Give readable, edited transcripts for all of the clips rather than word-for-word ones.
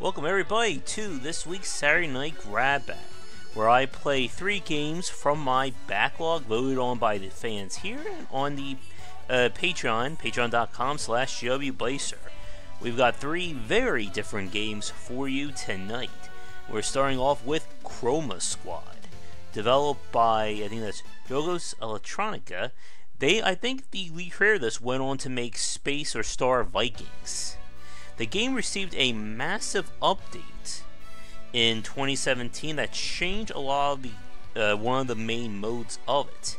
Welcome everybody to this week's Saturday Night Grab Bag, where I play 3 games from my backlog voted on by the fans here and on the Patreon, patreon.com/JoshBycer. We've got 3 very different games for you tonight. We're starting off with Chroma Squad, developed by, I think that's Jogos Electronica. I think the lead creator of this went on to make Space or Star Vikings. The game received a massive update in 2017 that changed a lot of the one of the main modes of it.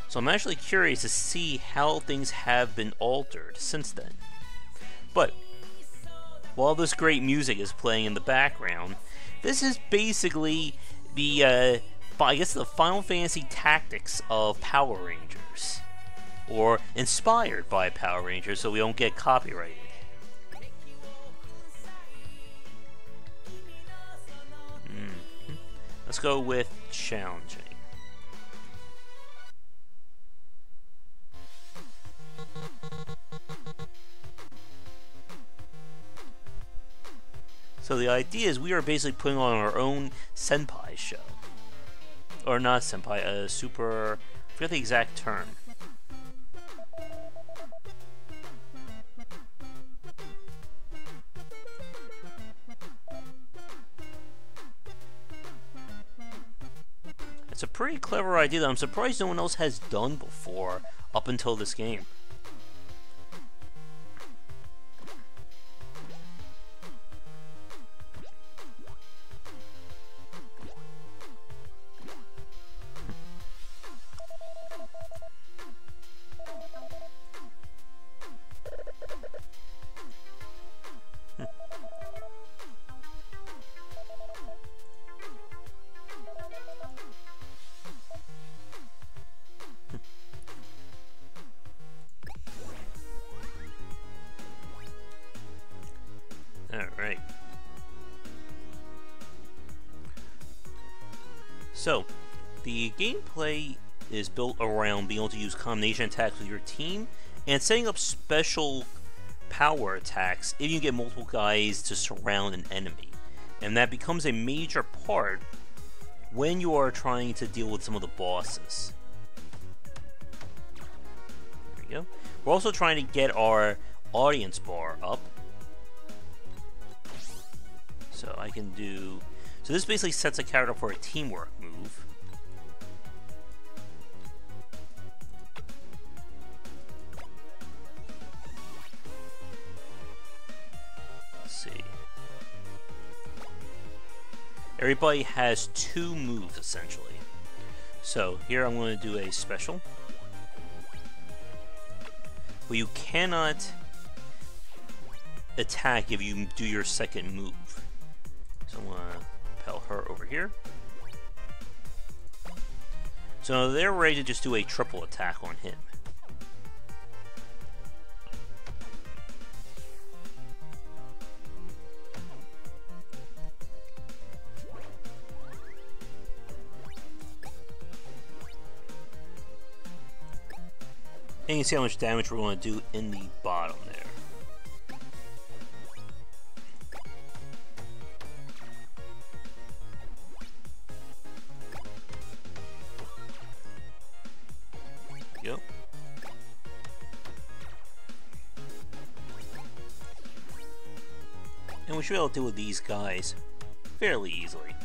So I'm actually curious to see how things have been altered since then. But while this great music is playing in the background, this is basically the I guess the Final Fantasy tactics of Power Rangers, or inspired by Power Rangers, so we don't get copyrighted. Let's go with challenging. So the idea is we are basically putting on our own senpai show. Or not senpai, super... I forget the exact term. It's a pretty clever idea that I'm surprised no one else has done before up until this game. Alright. So, the gameplay is built around being able to use combination attacks with your team and setting up special power attacks if you get multiple guys to surround an enemy. And that becomes a major part when you are trying to deal with some of the bosses. There we go. We're also trying to get our audience bar up. So I can do... So this basically sets a character for a teamwork move. Let's see. Everybody has 2 moves, essentially. So here I'm going to do a special. But you cannot attack if you do your second move. So I'm going to propel her over here. So they're ready to just do a triple attack on him. And you can see how much damage we're going to do in the bottom there. Go. And we should be able to deal with these guys fairly easily.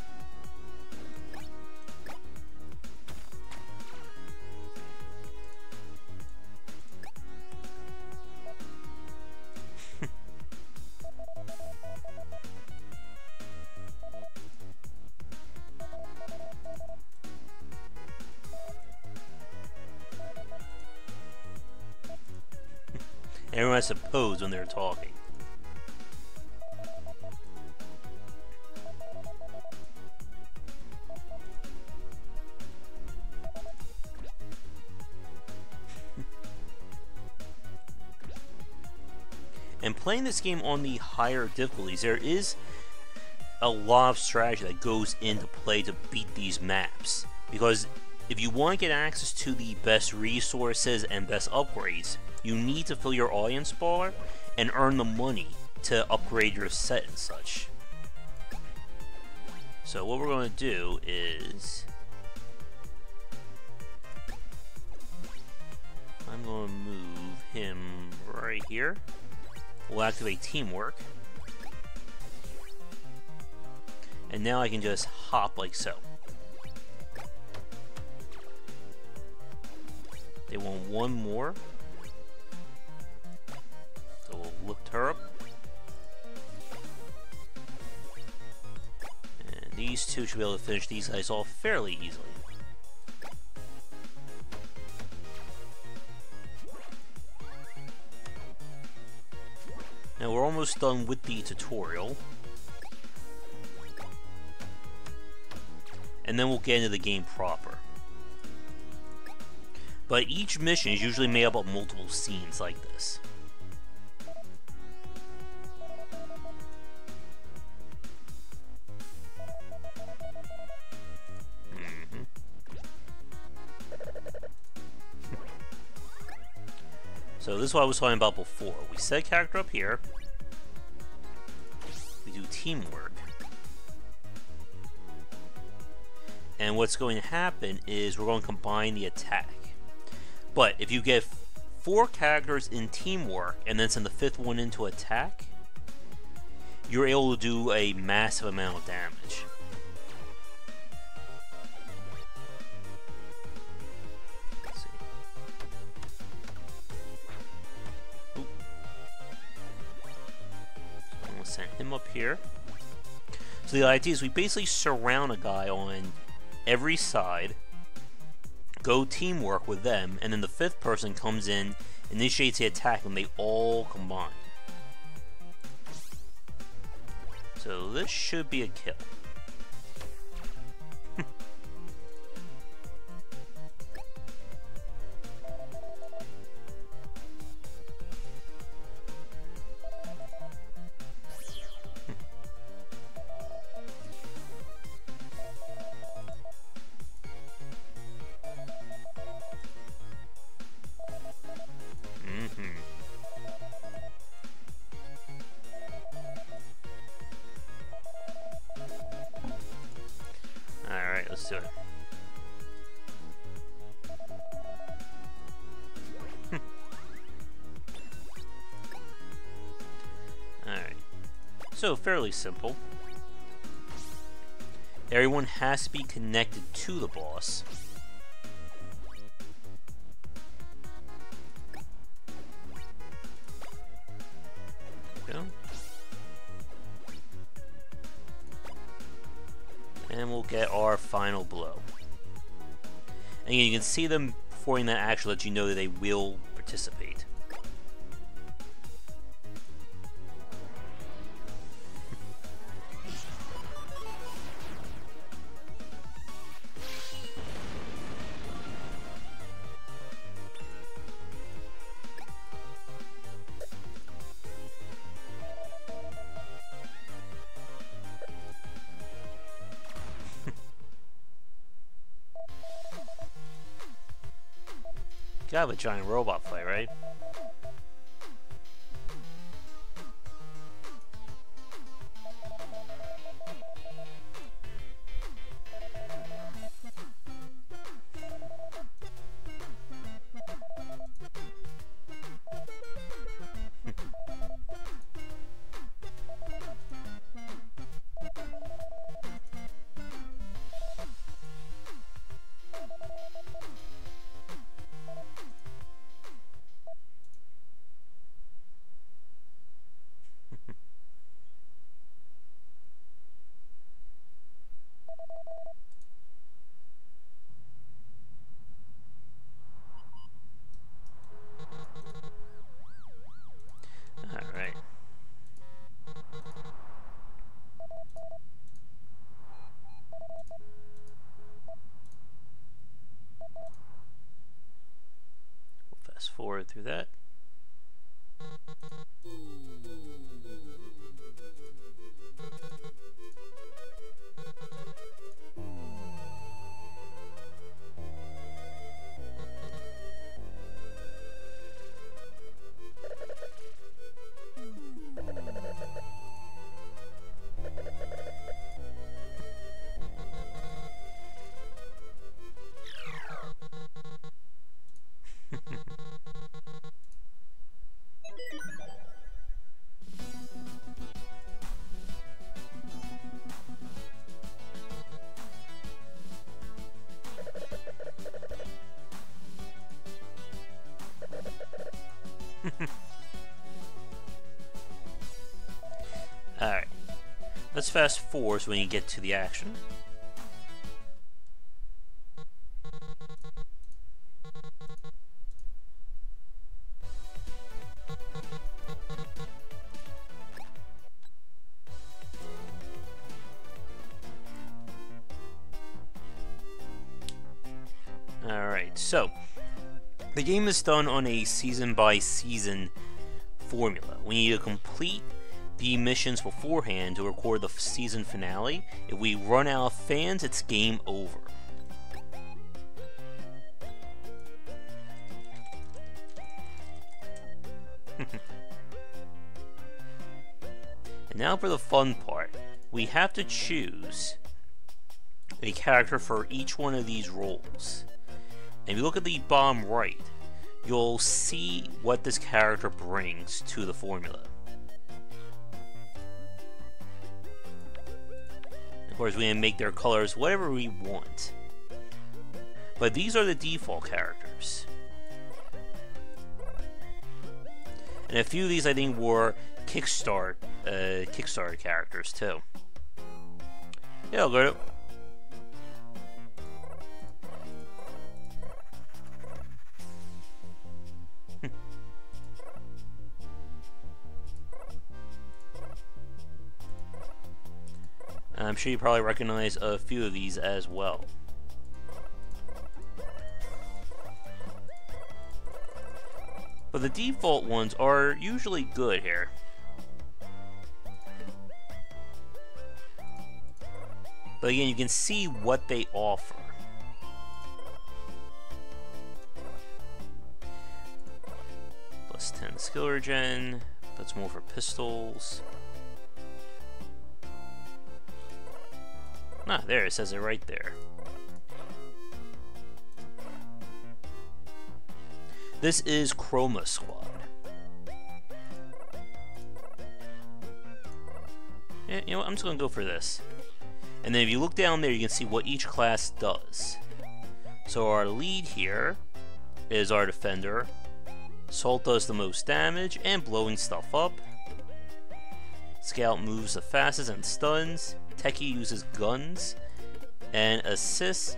Everyone has to pose when they're talking. And playing this game on the higher difficulties, there is a lot of strategy that goes into play to beat these maps. Because if you want to get access to the best resources and best upgrades, you need to fill your audience bar and earn the money to upgrade your set and such. So what we're going to do is I'm going to move him right here. We'll activate teamwork. And now I can just hop like so. They want one more. So we'll lift her up. And these two should be able to finish these guys off fairly easily. Now we're almost done with the tutorial. And then we'll get into the game proper. But each mission is usually made up of multiple scenes like this. So this is what I was talking about before. We set a character up here. We do teamwork. And what's going to happen is we're going to combine the attack. But if you get 4 characters in teamwork and then send the 5th one into attack, you're able to do a massive amount of damage. Let's see. Oop. So I'm going to send him up here. So the idea is we basically surround a guy on every side, go teamwork with them, and then the 5th person comes in, initiates the attack, and they all combine. So this should be a kill. Alright, let's do it. Alright. So, fairly simple. Everyone has to be connected to the boss. There we go. And we'll get our final blow. And again, you can see them performing that action, let you know that they will participate. Gotta have a giant robot fight, right? Fast forward through that. Alright. Let's fast forward so we can get to the action. Alright, so the game is done on a season-by-season formula. We need to complete the missions beforehand to record the season finale. If we run out of fans, it's game over. And now for the fun part. We have to choose a character for each one of these roles. And if you look at the bottom right, you'll see what this character brings to the formula. Of course, we can make their colors whatever we want. But these are the default characters. And a few of these I think were Kickstarter characters too. Yeah, I'll go to... I'm sure you probably recognize a few of these as well. But the default ones are usually good here. But again, you can see what they offer. Plus 10 skill regen, that's more for pistols. Ah, there, it says it right there. This is Chroma Squad. Yeah, you know what, I'm just gonna go for this. And then if you look down there, you can see what each class does. So our lead here is our defender. Assault does the most damage and blowing stuff up. Scout moves the fastest and stuns. Techie uses guns, and assist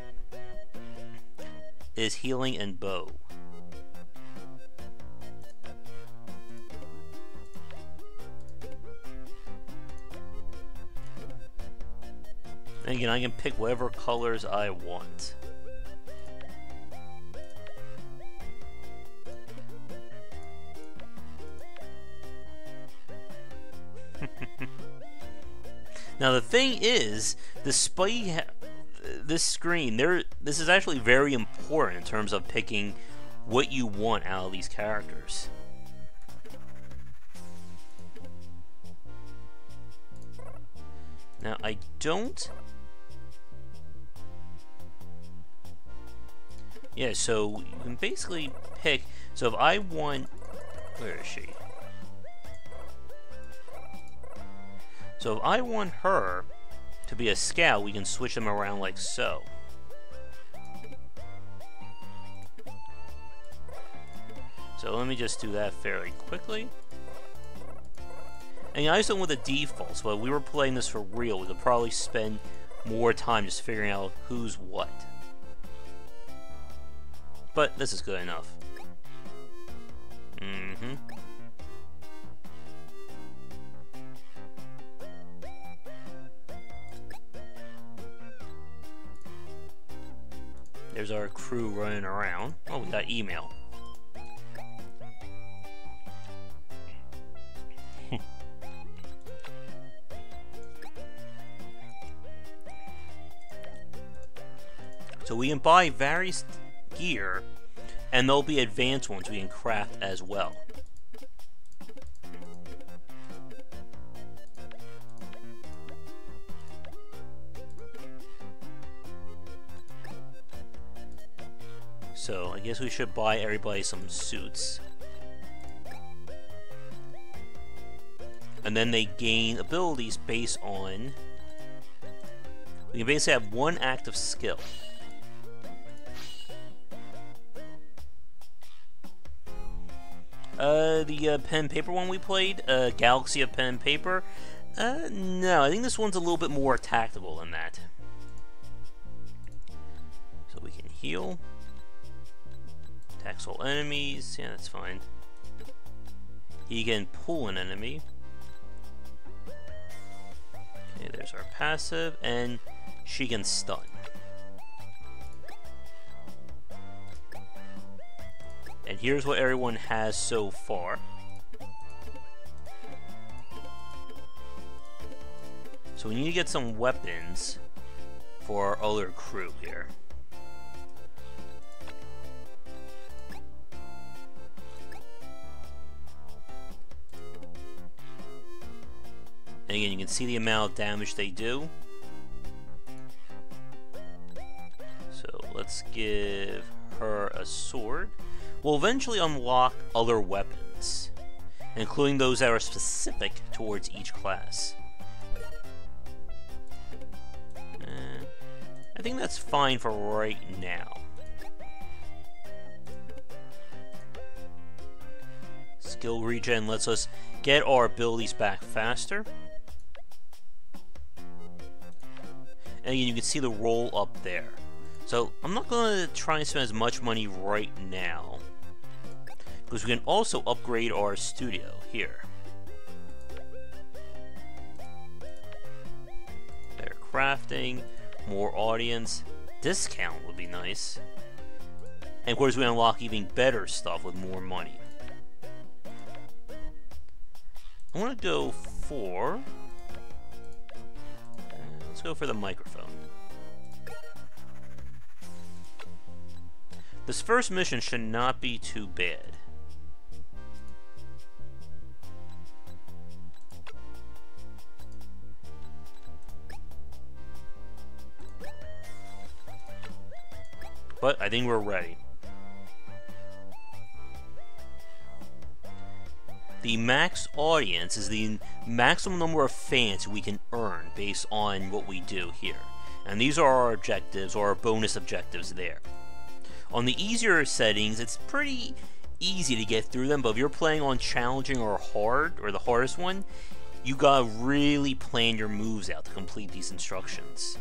is healing and bow. And again, I can pick whatever colors I want. Now the thing is, despite this screen, this is actually very important in terms of picking what you want out of these characters. Now I don't... Yeah, so you can basically pick... So if I want... Where is she? So if I want her to be a scout, we can switch them around like so. So let me just do that fairly quickly. And I just don't want the defaults, but if we were playing this for real, we could probably spend more time just figuring out who's what. But this is good enough. There's our crew running around. Oh, we got email. So we can buy various gear, and there'll be advanced ones we can craft as well. So I guess we should buy everybody some suits. And then they gain abilities based on... We can basically have one active skill. The pen and paper one we played, Galaxy of Pen and Paper. No, I think this one's a little bit more tactical than that. So we can heal. Attacks all enemies. Yeah, that's fine. He can pull an enemy. Okay, there's our passive, and she can stun. And here's what everyone has so far. So we need to get some weapons for our other crew here. And again, you can see the amount of damage they do. So let's give her a sword. We'll eventually unlock other weapons, including those that are specific towards each class. I think that's fine for right now. Skill regen lets us get our abilities back faster. And again, you can see the roll up there. So I'm not going to try and spend as much money right now, because we can also upgrade our studio here. Better crafting, more audience, discount would be nice. And of course we unlock even better stuff with more money. I want to go for... let's go for the microphone. This first mission should not be too bad. But I think we're ready. The max audience is the maximum number of fans we can earn based on what we do here. And these are our objectives, or our bonus objectives there. On the easier settings, it's pretty easy to get through them, but if you're playing on challenging or hard, or the hardest one, you gotta really plan your moves out to complete these instructions.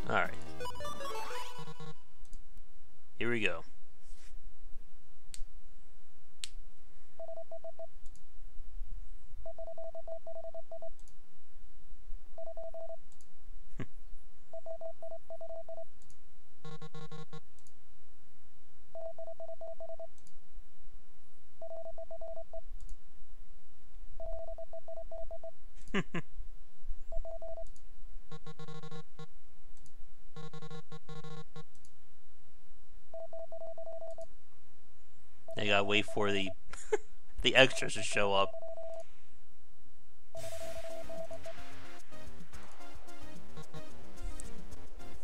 Alright. Here we go. I gotta wait for the the extras to show up.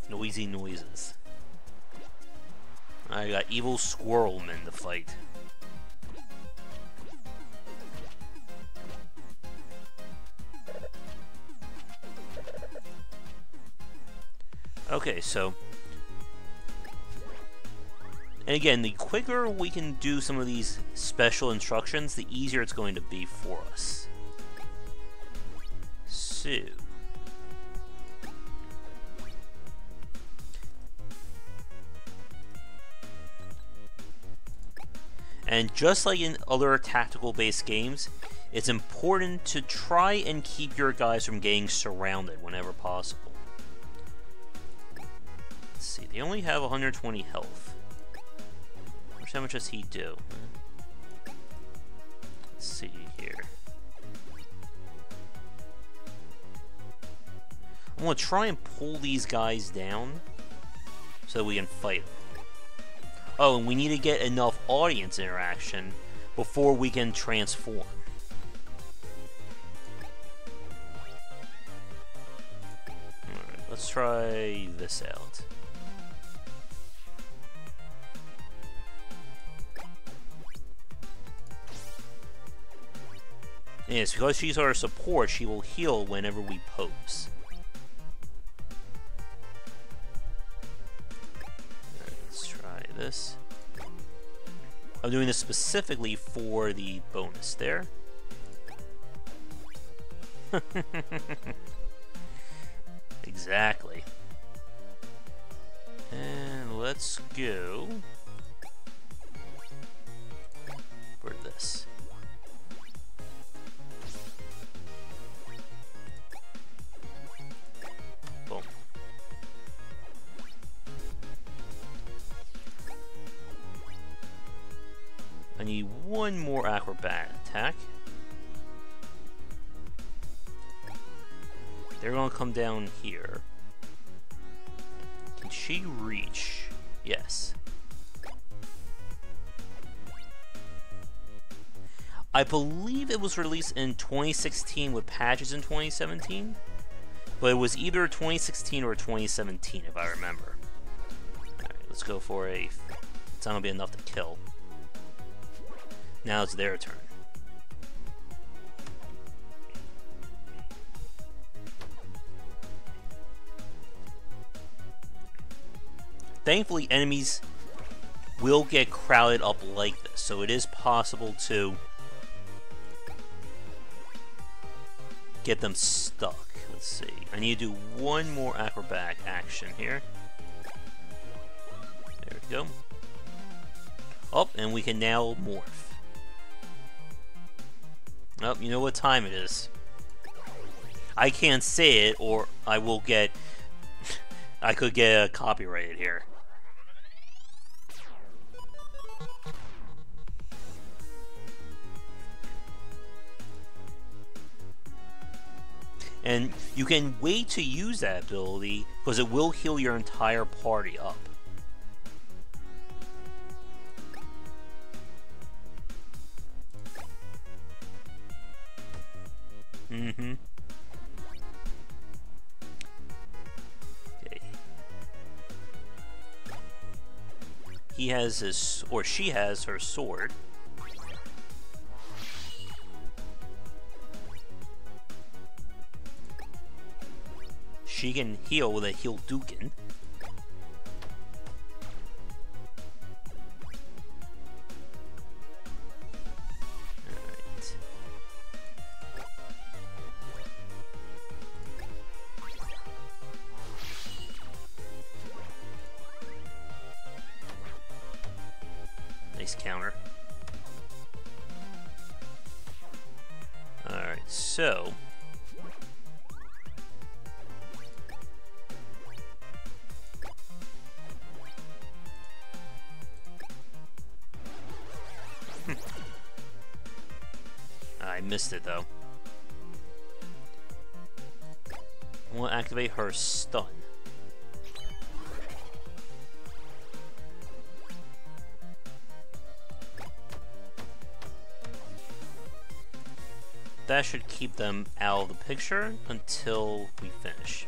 Noisy noises. I got evil squirrel men to fight. Okay, so... and again, the quicker we can do some of these special instructions, the easier it's going to be for us. So... and just like in other tactical-based games, it's important to try and keep your guys from getting surrounded whenever possible. Let's see, they only have 120 health. How much does he do? Let's see here. I'm going to try and pull these guys down so that we can fight them. Oh, and we need to get enough audience interaction before we can transform. Alright, let's try this out. Yes, because she's our support, she will heal whenever we pose. Alright, let's try this. I'm doing this specifically for the bonus there. Exactly. And let's go for this. Boom. I need one more acrobat attack. They're gonna come down here. Can she reach? Yes. I believe it was released in 2016 with patches in 2017, but it was either 2016 or 2017 if I remember. Alright, let's go for a... It's not gonna be enough to kill. Now it's their turn. Thankfully, enemies will get crowded up like this, so it is possible to get them stuck. Let's see. I need to do one more acrobatic action here. There we go. Oh, and we can now morph. Oh, you know what time it is. I can't say it, or I will get... I could get copyrighted here. And you can wait to use that ability, because it will heal your entire party up. Mm-hmm. Okay. He has his, or she has her sword. She can heal with a heal Dukin. Alright. Nice counter. Alright, so... I missed it though. I want to activate her stun. That should keep them out of the picture until we finish.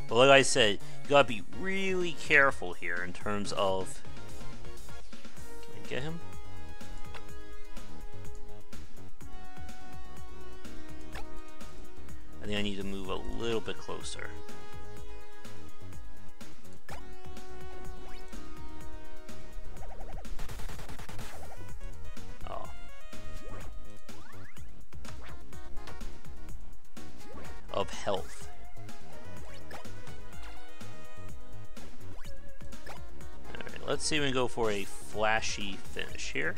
But like I said, you gotta be really careful here in terms of... Can I get him? I think I need to move a little bit closer. Oh. Of health. Alright, let's see if we can go for a flashy finish here.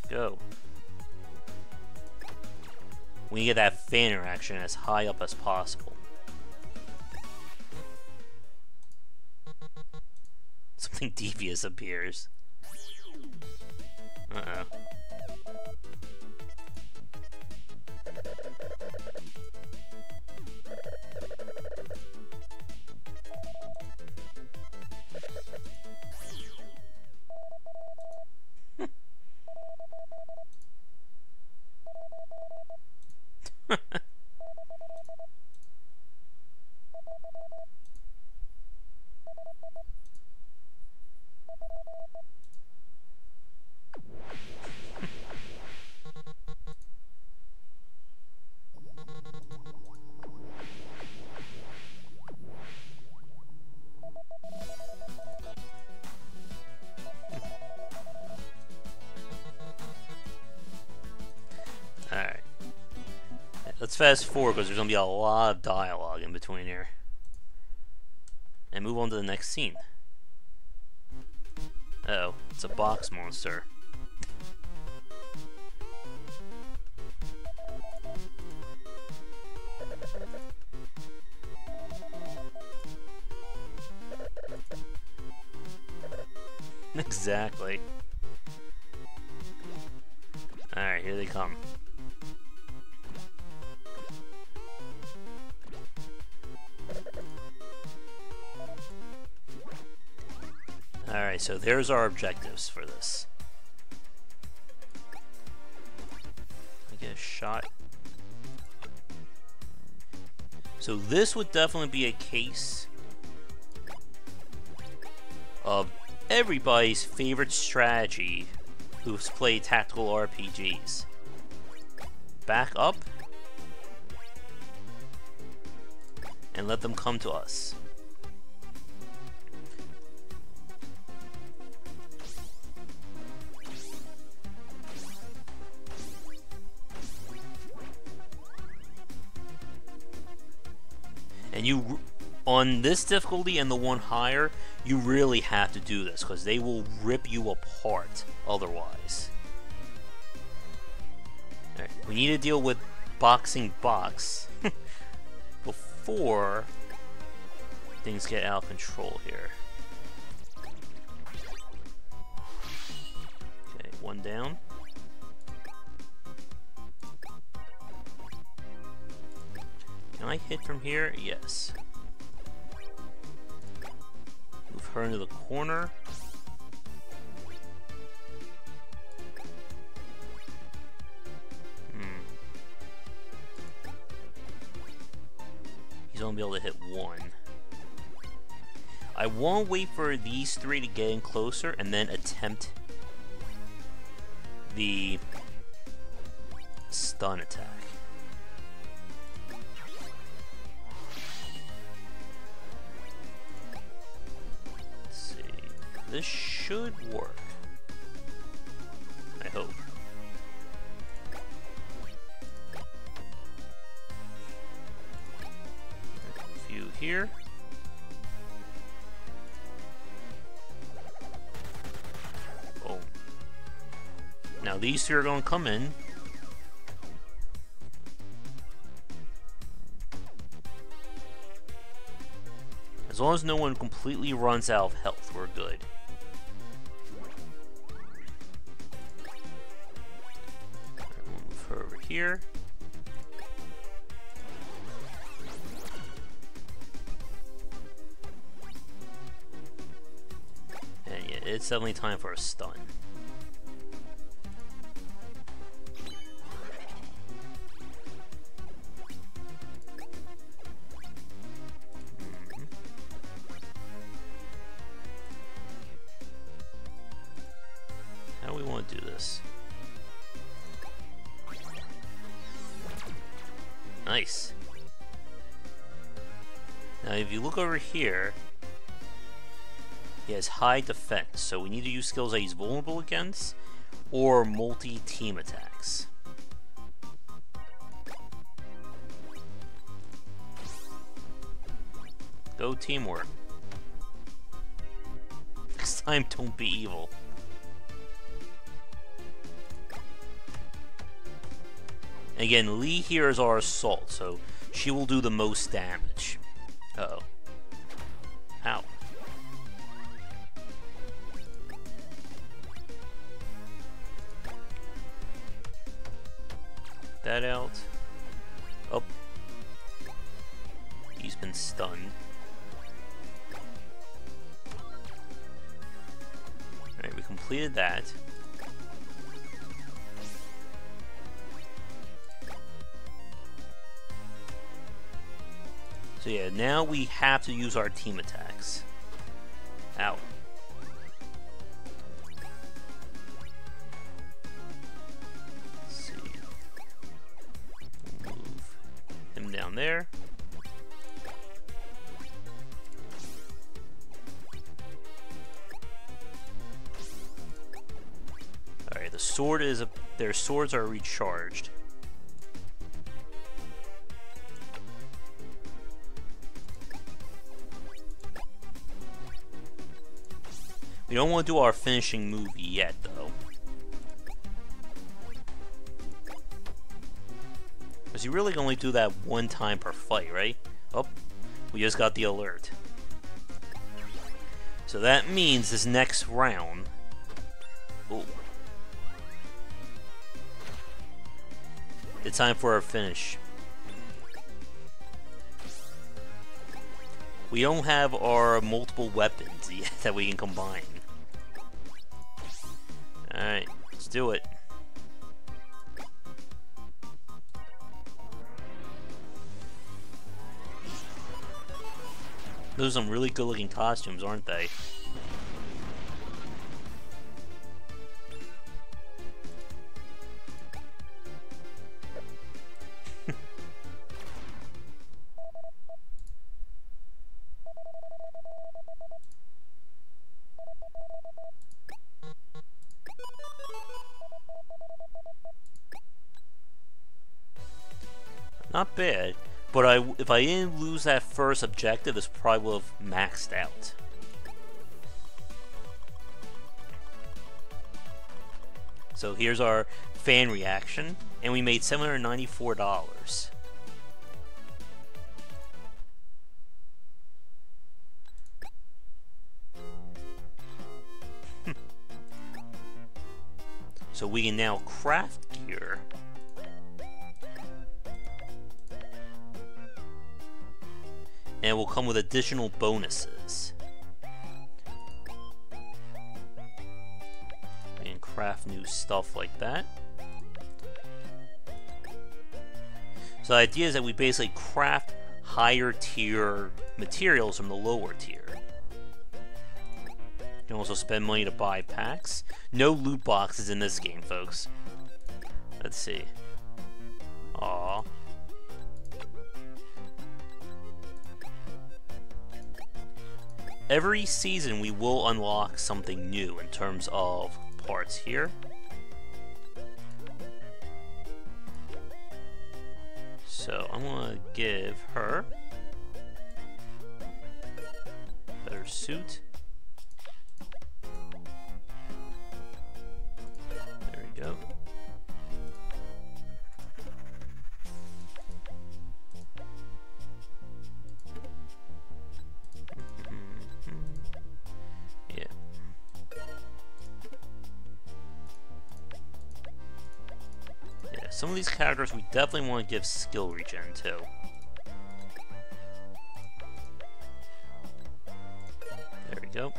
Go. We get that fan interaction as high up as possible. Something devious appears. Uh-oh. let's fast forward because there's going to be a lot of dialogue in between here. And move on to the next scene. Uh-oh, it's a box monster. Exactly. Alright, here they come. Alright, so there's our objectives for this. I get a shot. So this would definitely be a case of everybody's favorite strategy who's played tactical RPGs. Back up and let them come to us. And you, on this difficulty and the one higher, you really have to do this because they will rip you apart otherwise. Alright, we need to deal with boxing box before things get out of control here. Okay, one down. Can I hit from here? Yes. Move her into the corner. He's only be able to hit one. I won't wait for these three to get in closer and then attempt the stun attack. This should work. I hope. A few here. Boom. Now these two are going to come in. As long as no one completely runs out of health, we're good. Here. And yeah, it's definitely time for a stun. How do we want to do this? Nice. Now if you look over here, he has high defense, so we need to use skills that he's vulnerable against, or multi-team attacks. Go teamwork. Next time, don't be evil. Again, Lee here is our assault, so she will do the most damage. Uh-oh. How? That out. Oh. He's been stunned. Alright, we completed that. So yeah, now we have to use our team attacks. Ow. Let's see. We'll move him down there. Alright, the sword is their swords are recharged. don't want to do our finishing move yet, though. Because you really can only do that one time per fight, right? Oh, we just got the alert. So that means this next round... Ooh. It's time for our finish. We don't have our multiple weapons yet that we can combine. Alright, let's do it. Those are some really good looking costumes, aren't they? Not bad, but if I didn't lose that first objective, this probably would have maxed out. So here's our fan reaction, and we made $794. So we can now craft gear. And it will come with additional bonuses. And craft new stuff like that. So the idea is that we basically craft higher tier materials from the lower tier. You can also spend money to buy packs. No loot boxes in this game, folks. Let's see. Aww. Every season we will unlock something new in terms of parts here. So I'm gonna give her a better suit. There we go. Some of these characters we definitely want to give skill regen to. There we go.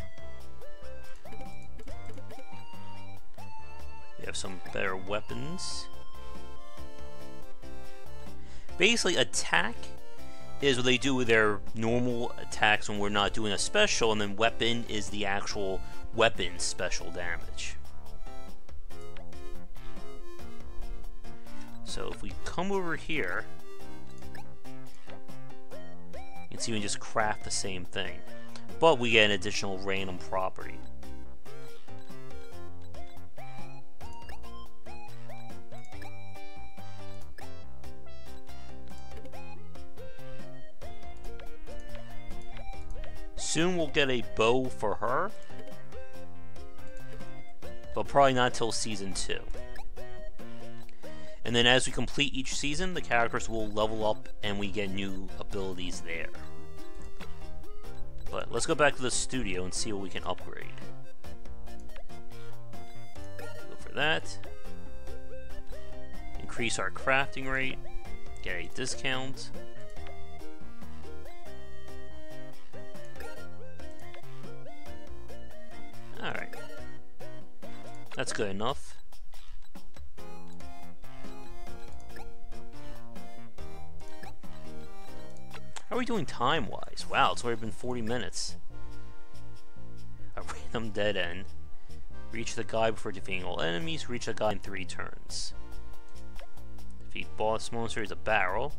We have some better weapons. Basically, attack is what they do with their normal attacks when we're not doing a special, and then weapon is the actual weapon special damage. So if we come over here, you can see we can just craft the same thing, but we get an additional random property. Soon we'll get a bow for her, but probably not until Season 2. And then as we complete each season, the characters will level up and we get new abilities there. But let's go back to the studio and see what we can upgrade. Go for that. Increase our crafting rate. Get a discount. Alright. That's good enough. How are we doing time-wise? Wow, it's already been 40 minutes. A random dead end. Reach the guy before defeating all enemies. Reach the guy in 3 turns. Defeat boss monster is a barrel.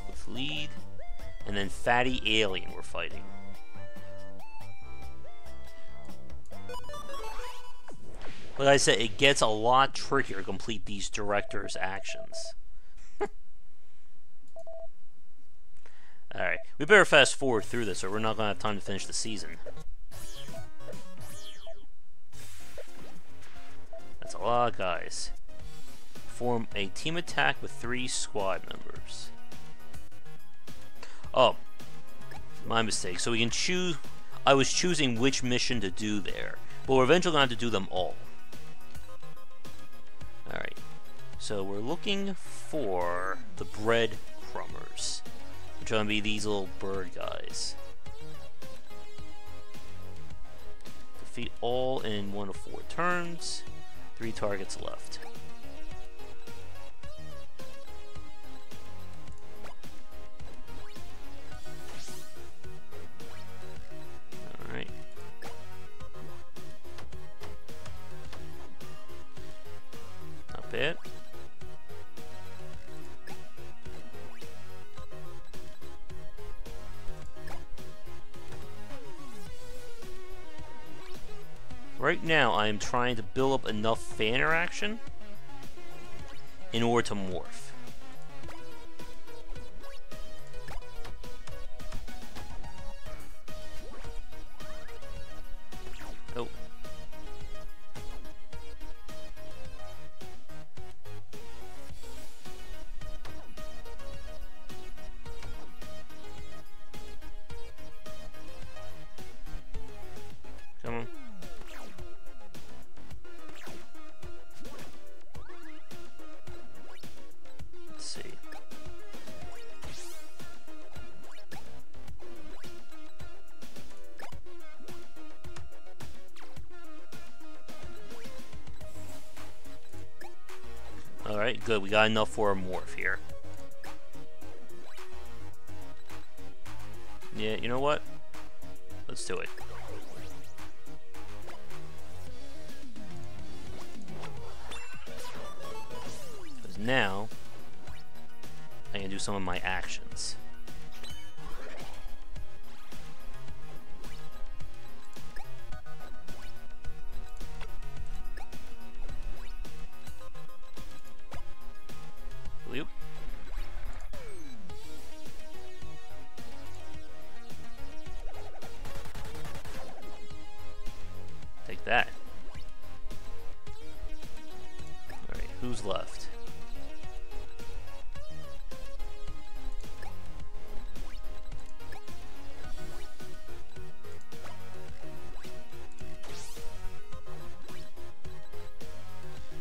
With lead. And then fatty alien we're fighting. Like I said, it gets a lot trickier to complete these director's actions. Alright, we better fast forward through this or we're not going to have time to finish the season. That's a lot of guys. Form a team attack with 3 squad members. Oh, my mistake. So we can choose. I was choosing which mission to do there, but we're eventually going to have to do them all. Alright. So we're looking for the breadcrumbers, which are going to be these little bird guys. Defeat all in 1 of 4 turns. 3 targets left. Alright. Not bad. Right now, I am trying to build up enough fan interaction in order to morph. Oh. Come on. Alright, good. We got enough for a morph here. Yeah, you know what? Let's do it. Because now, I can do some of my actions. Take that. Alright, who's left?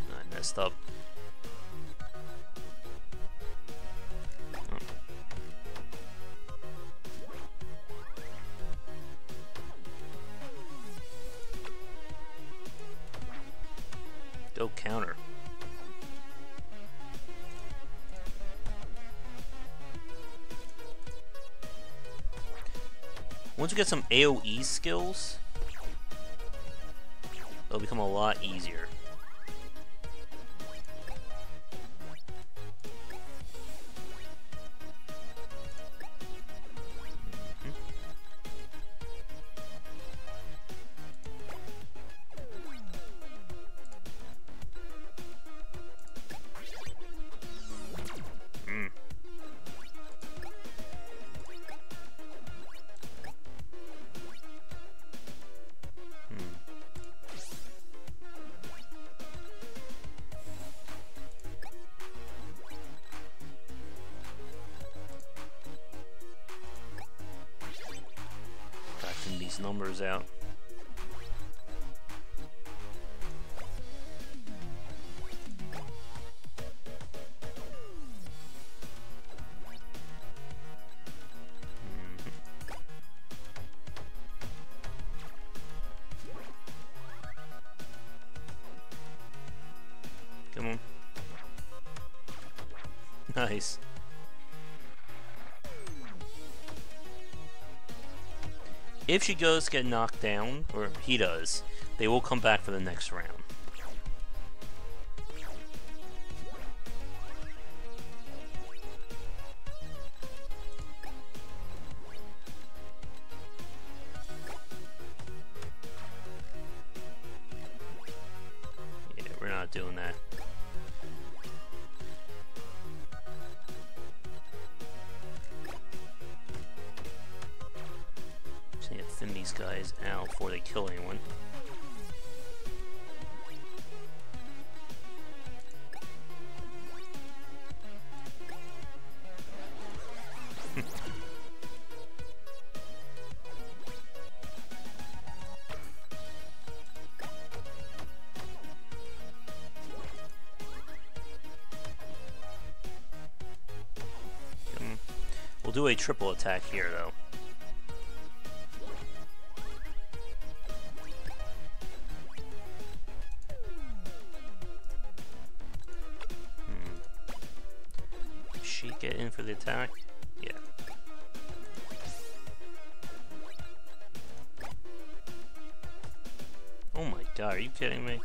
I messed up. Go counter. Once we get some AoE skills, it'll become a lot easier. These numbers out. Come on. Nice. If she does get knocked down, or he does, they will come back for the next round. Yeah, we're not doing that. Thin these guys out before they kill anyone. do a triple attack here, though. Did she get in for the attack? Yeah. Oh my god, are you kidding me?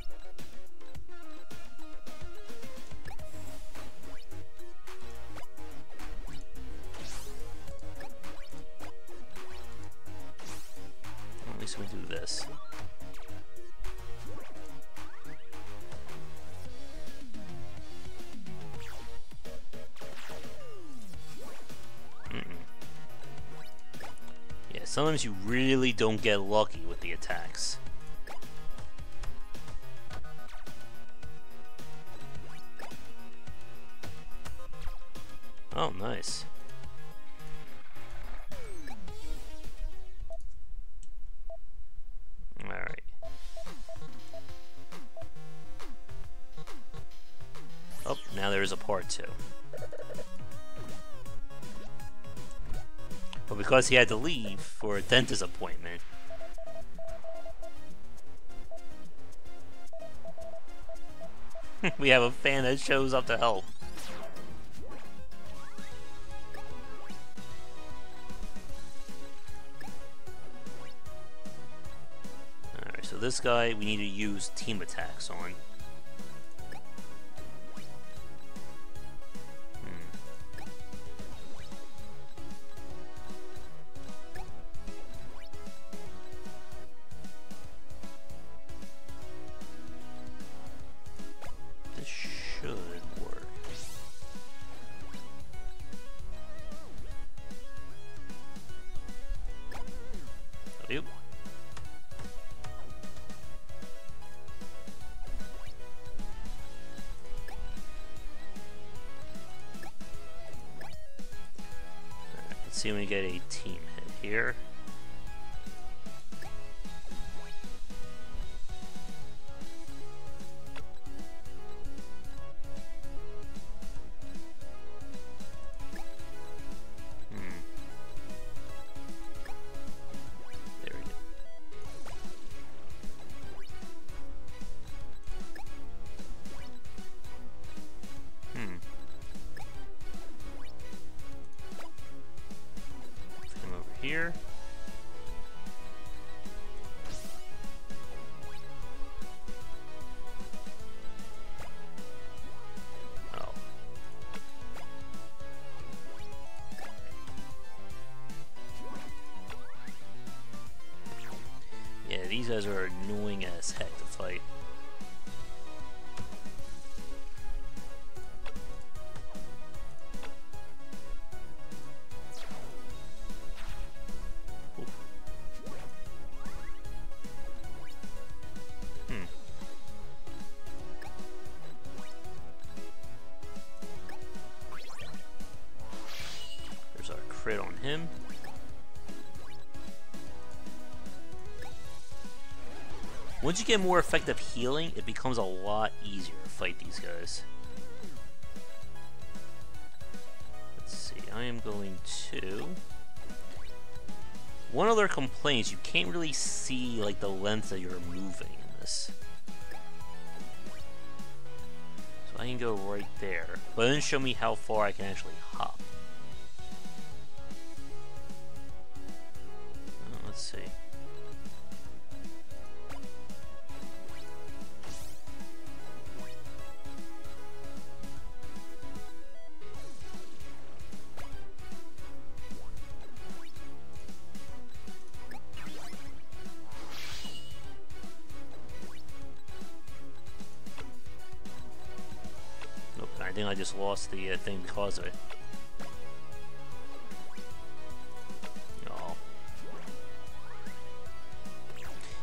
At least we do this. Yeah, sometimes you really don't get lucky with the attacks. Oh, nice. Alright. Oh, now there is a part 2. But because he had to leave for a dentist appointment, we have a fan that shows up to help. Alright, so this guy we need to use team attacks on. See when we get a team hit here. There we go. Here. Oh. Yeah, these guys are annoying as heck to fight. Crit on him. Once you get more effective healing, it becomes a lot easier to fight these guys. Let's see, I am going to... One other complaint is you can't really see like the length that you're moving in this. So I can go right there, but it didn't show me how far I can actually hop. Let's see. Nope, I think I just lost the thing because of it.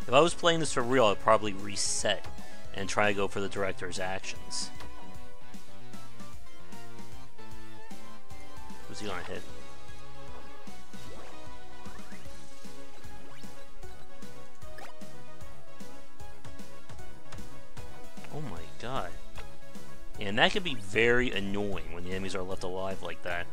If I was playing this for real, I'd probably reset and try to go for the director's actions. Who's he gonna hit? Oh my god. And that can be very annoying when the enemies are left alive like that.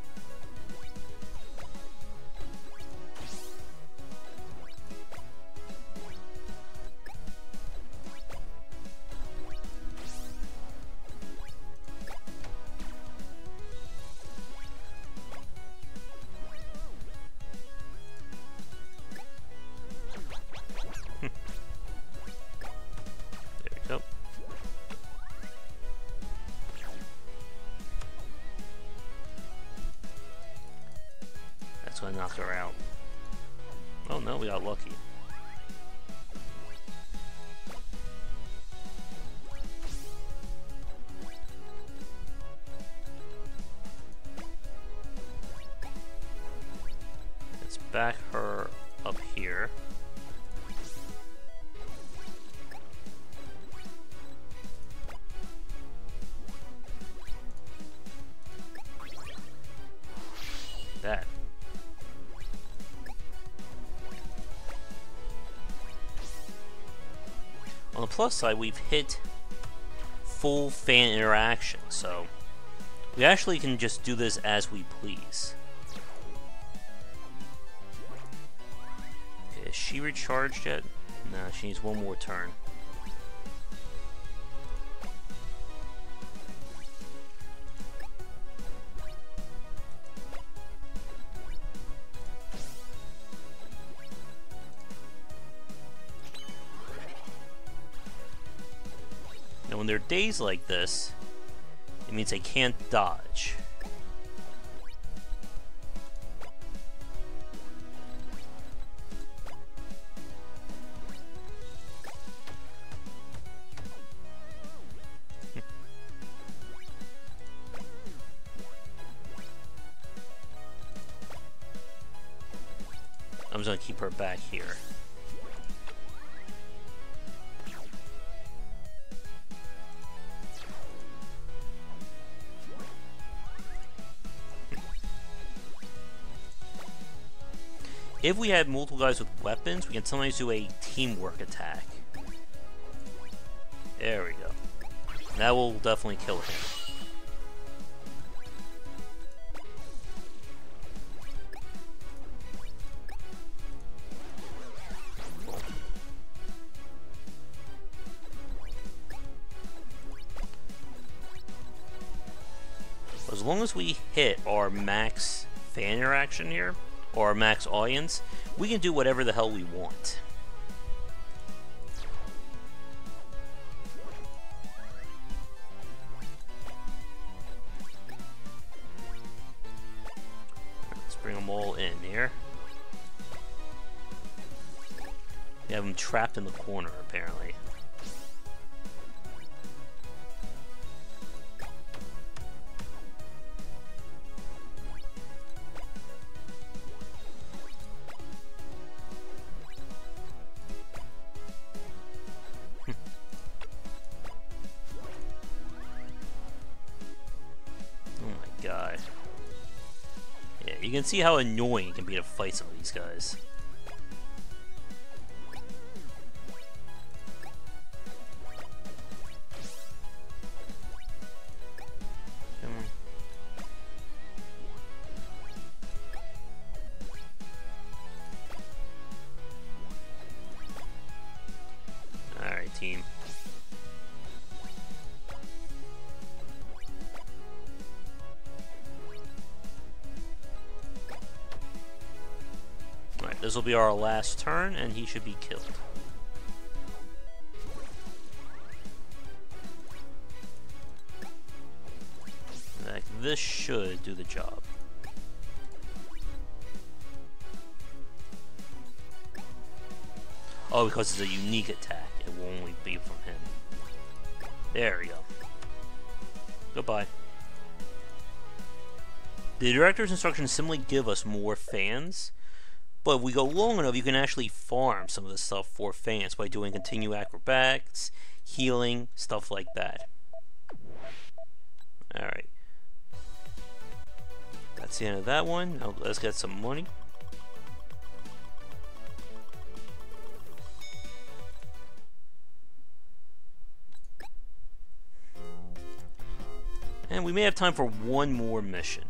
gonna knock her out. Oh no, we got lucky. Let's back her up here. That. On the plus side, we've hit full fan interaction, so we actually can just do this as we please. Okay, is she recharged yet? No, she needs one more turn. Now, when there are days like this, it means they can't dodge. I'm just gonna keep her back here. If we had multiple guys with weapons, we can sometimes do a teamwork attack. There we go. That will definitely kill him. As long as we hit our max fan interaction here, or our max audience, we can do whatever the hell we want. Let's bring them all in here. We have them trapped in the corner, apparently. God. Yeah, you can see how annoying it can be to fight some of these guys. Come on. Alright, team. This will be our last turn, and he should be killed. Like, this should do the job. Oh, because it's a unique attack. It will only be from him. There we go. Goodbye. The director's instructions simply give us more fans. But if we go long enough, you can actually farm some of this stuff for fans by doing continue acrobatics, healing, stuff like that. Alright. That's the end of that one. Now let's get some money. And we may have time for one more mission.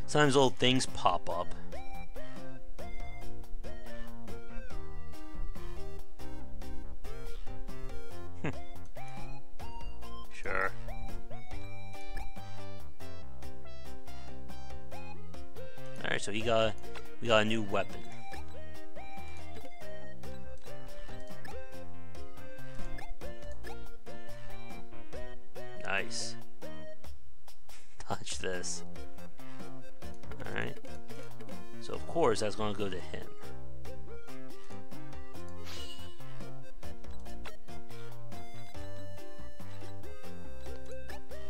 Sometimes little things pop up. Sure. Alright, so we got a new weapon. Nice. Touch this. Alright. So of course that's going to go to him.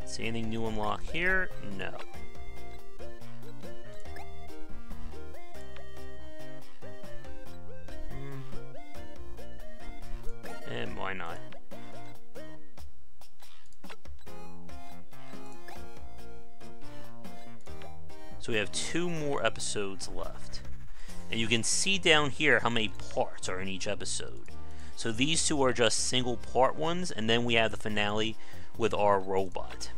See anything new unlock here? No. And why not? So we have 2 more episodes left. And you can see down here how many parts are in each episode. So these 2 are just single part ones, and then we have the finale with our robot.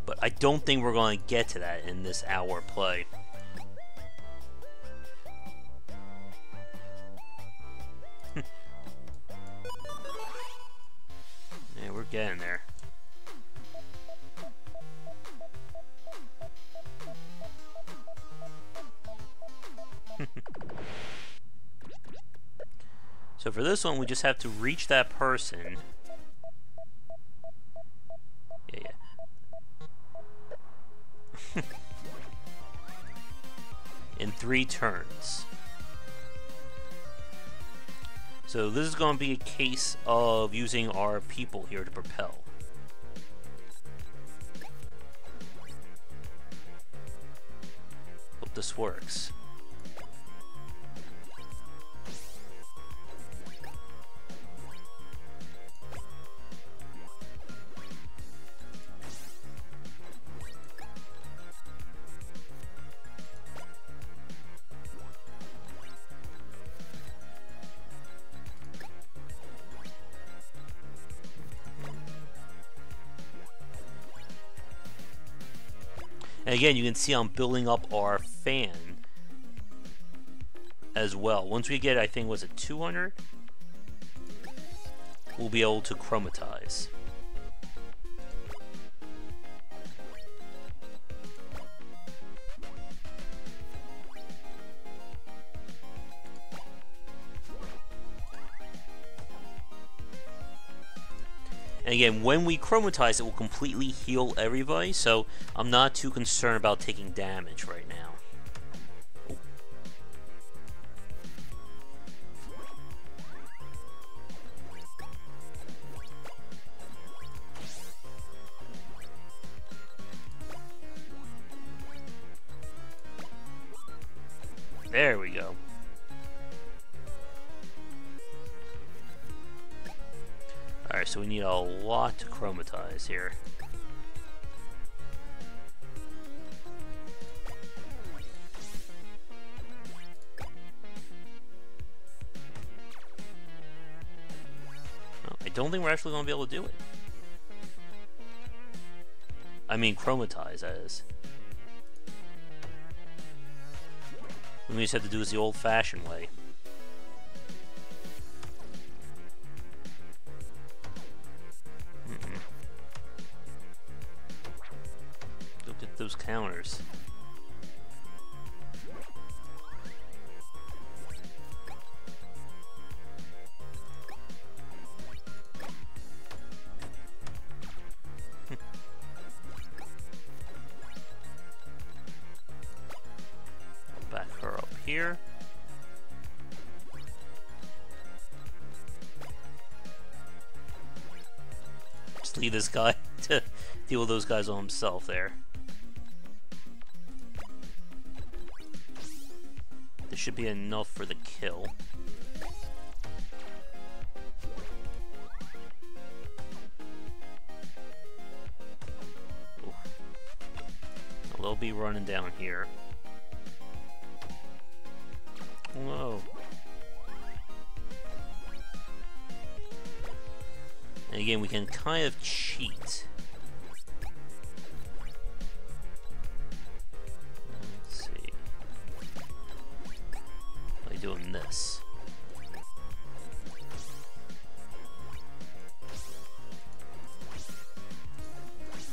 But I don't think we're going to get to that in this hour play. Yeah, we're getting there. So for this one, we just have to reach that person. Yeah. In 3 turns. So this is going to be a case of using our people here to propel. Hope this works. And again, you can see I'm building up our fan as well. Once we get, I think, was it 200? We'll be able to chromatize. And again, when we chromatize, it will completely heal everybody, so I'm not too concerned about taking damage right now. There we go. Alright, so we need a lot to chromatize here. Well, I don't think we're actually going to be able to do it. I mean, chromatize, that is. We just have to do this the old-fashioned way. Look at those counters. Back her up here. Just leave this guy to deal with those guys on himself there. This should be enough for the kill. Ooh. They'll be running down here. Whoa. And again, we can kind of cheat. Let's see. By doing this.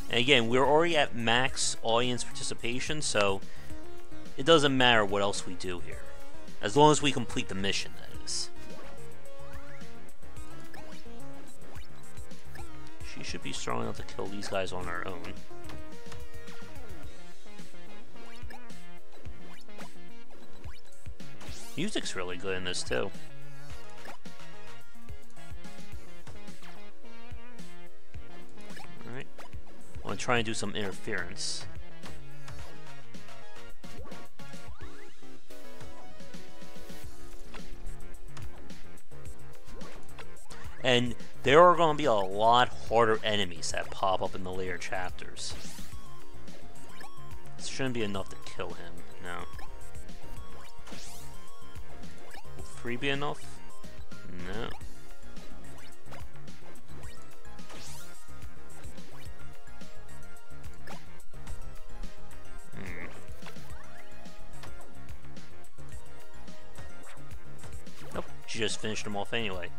And again, we're already at max audience participation, so it doesn't matter what else we do here. As long as we complete the mission, that is. She should be strong enough to kill these guys on her own. Music's really good in this too. Alright. I want to try and do some interference. And there are going to be a lot harder enemies that pop up in the later chapters. This shouldn't be enough to kill him, no. Will 3 be enough? No. Nope, she just finished them off anyway.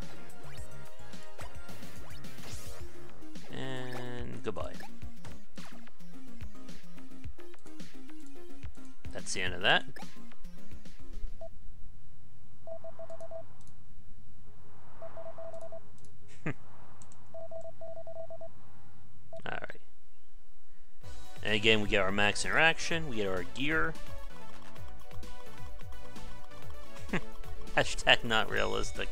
And goodbye. That's the end of that. Alright. And again, we get our max interaction, we get our gear. Hashtag not realistic.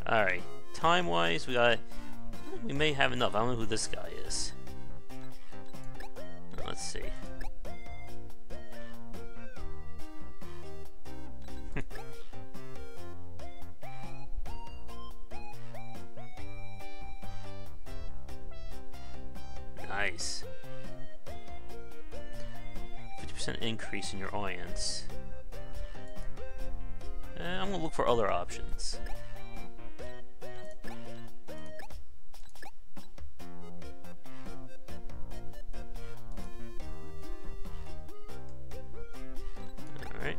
Alright, time-wise, we may have enough. I don't know who this guy is. Let's see. Nice. 50% increase in your audience. I'm gonna look for other options. Alright.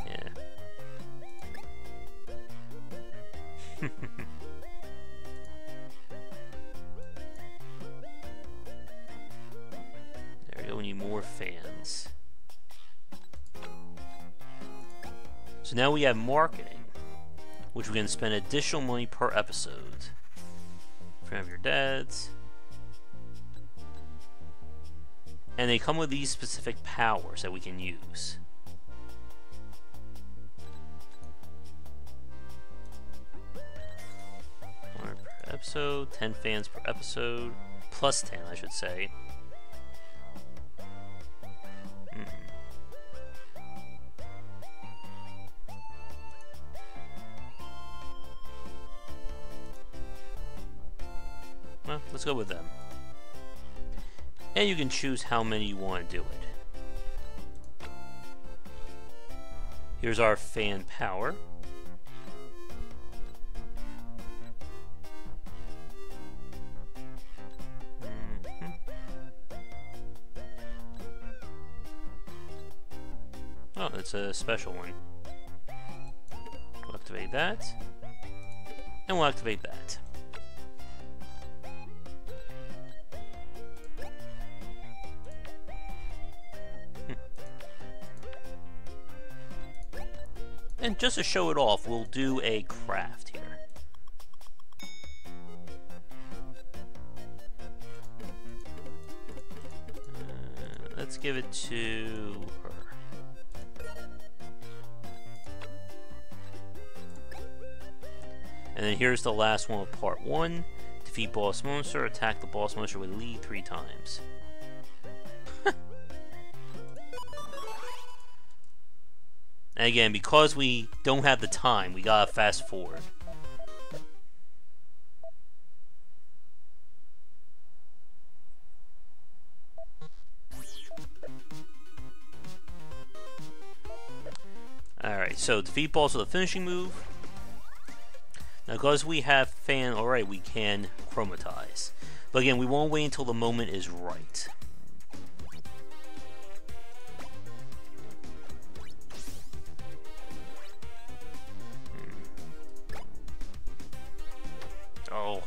Yeah. There we go, we need more fans. So now we have marketing, which we can spend additional money per episode. Friend of your dad's. And they come with these specific powers that we can use. $1 per episode, 10 fans per episode, plus 10 I should say. Well, let's go with them. And you can choose how many you want to do it. Here's our fan power. Oh, it's a special one. We'll activate that. And we'll activate that. And just to show it off, we'll do a craft here. Let's give it to her. And then here's the last one of part 1. Defeat boss monster, attack the boss monster with lead 3 times. And again, because we don't have the time, we gotta fast forward. Alright, so defeat boss with a finishing move. Now, because we have fan already, we can chromatize. But again, we won't wait until the moment is right. Oh.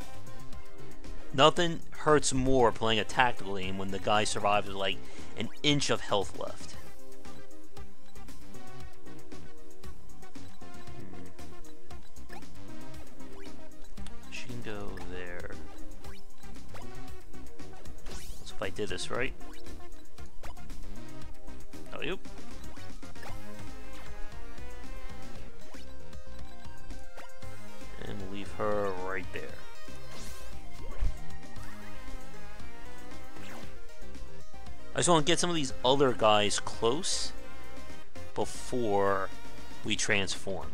Nothing hurts more playing a tactical game when the guy survives with like an inch of health left. She can go there. did this right. Oh, yep. And we'll leave her right there. I just want to get some of these other guys close before we transform.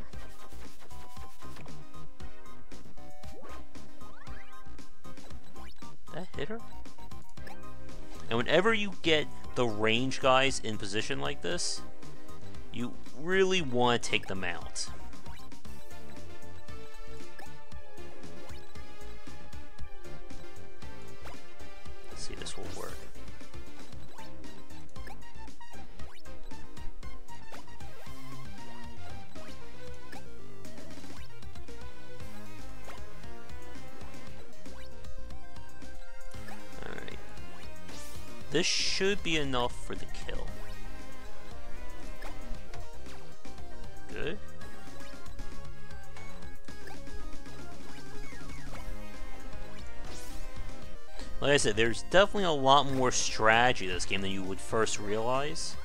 That hit her? And whenever you get the range guys in position like this, you really want to take them out. Let's see if this will work. This should be enough for the kill. Good. Like I said, there's definitely a lot more strategy to this game than you would first realize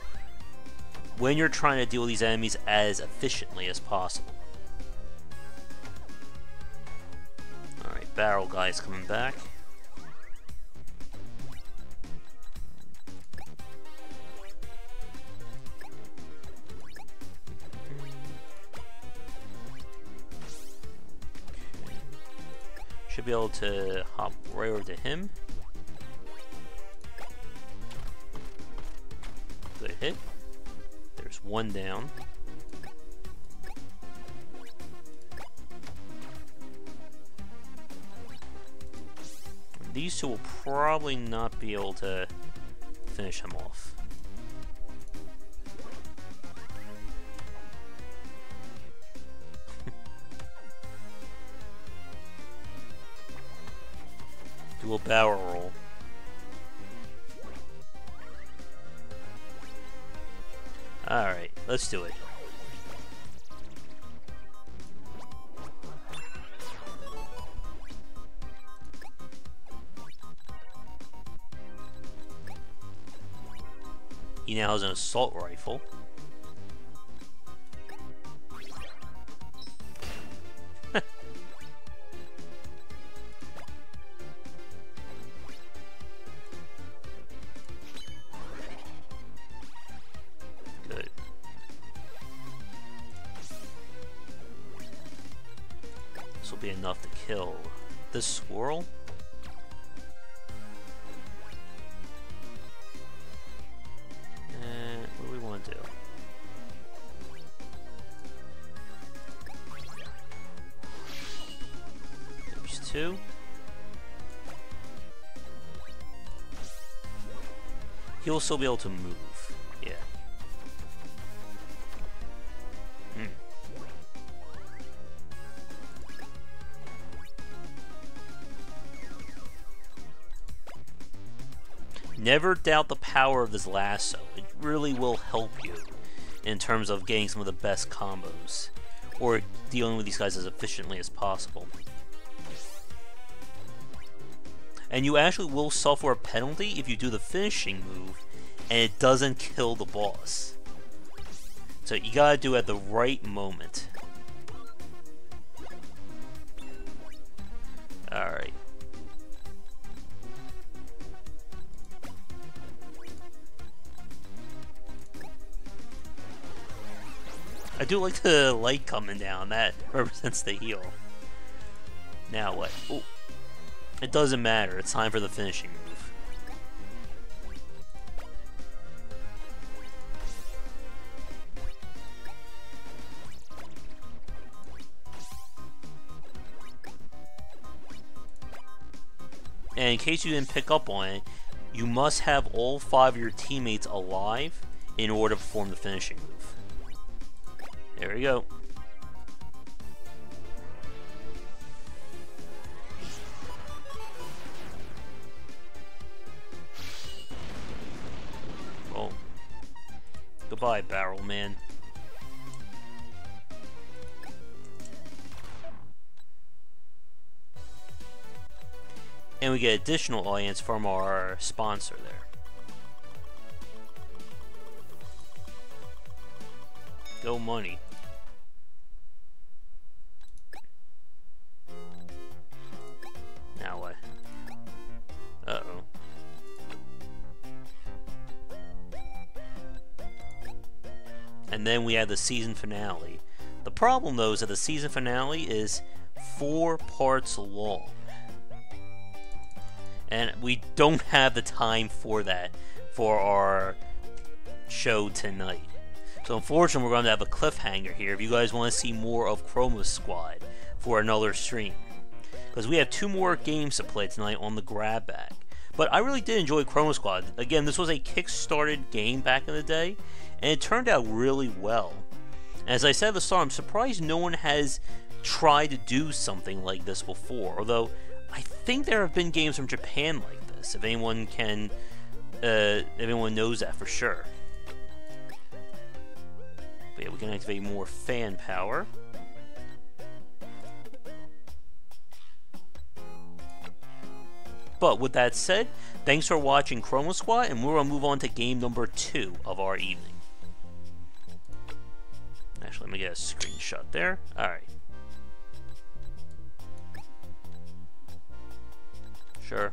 when you're trying to deal with these enemies as efficiently as possible. Alright, barrel guy's coming back. Should be able to hop right over to him. Good hit. There's one down. These two will probably not be able to finish him off. Do a barrel roll. Alright, let's do it. He now has an assault rifle. Be enough to kill this squirrel. And what do we want to do? There's two. He'll still be able to move. Yeah. Never doubt the power of this lasso. It really will help you in terms of getting some of the best combos or dealing with these guys as efficiently as possible. And you actually will suffer a penalty if you do the finishing move and it doesn't kill the boss. So you gotta do it at the right moment. Alright. I do like the light coming down. That represents the heal. Now what? Ooh. It doesn't matter. It's time for the finishing move. And in case you didn't pick up on it, you must have all 5 of your teammates alive in order to perform the finishing move. There we go. Oh. Goodbye, Barrel Man. And and we get additional audience from our sponsor there. Go money. Now what? Uh-oh. And then we have the season finale. The problem, though, is that the season finale is 4 parts long. And we don't have the time for that for our show tonight. So unfortunately, we're going to have a cliffhanger here if you guys want to see more of Chroma Squad for another stream. Because we have 2 more games to play tonight on the grab bag. But I really did enjoy Chroma Squad. Again, this was a kick-started game back in the day, and it turned out really well. As I said at the start, I'm surprised no one has tried to do something like this before. Although, I think there have been games from Japan like this, if anyone can, if anyone knows that for sure. But yeah, we can activate more fan power. But with that said, thanks for watching Chroma Squad, and we're going to move on to game number 2 of our evening. Actually, let me get a screenshot there. Alright. Sure.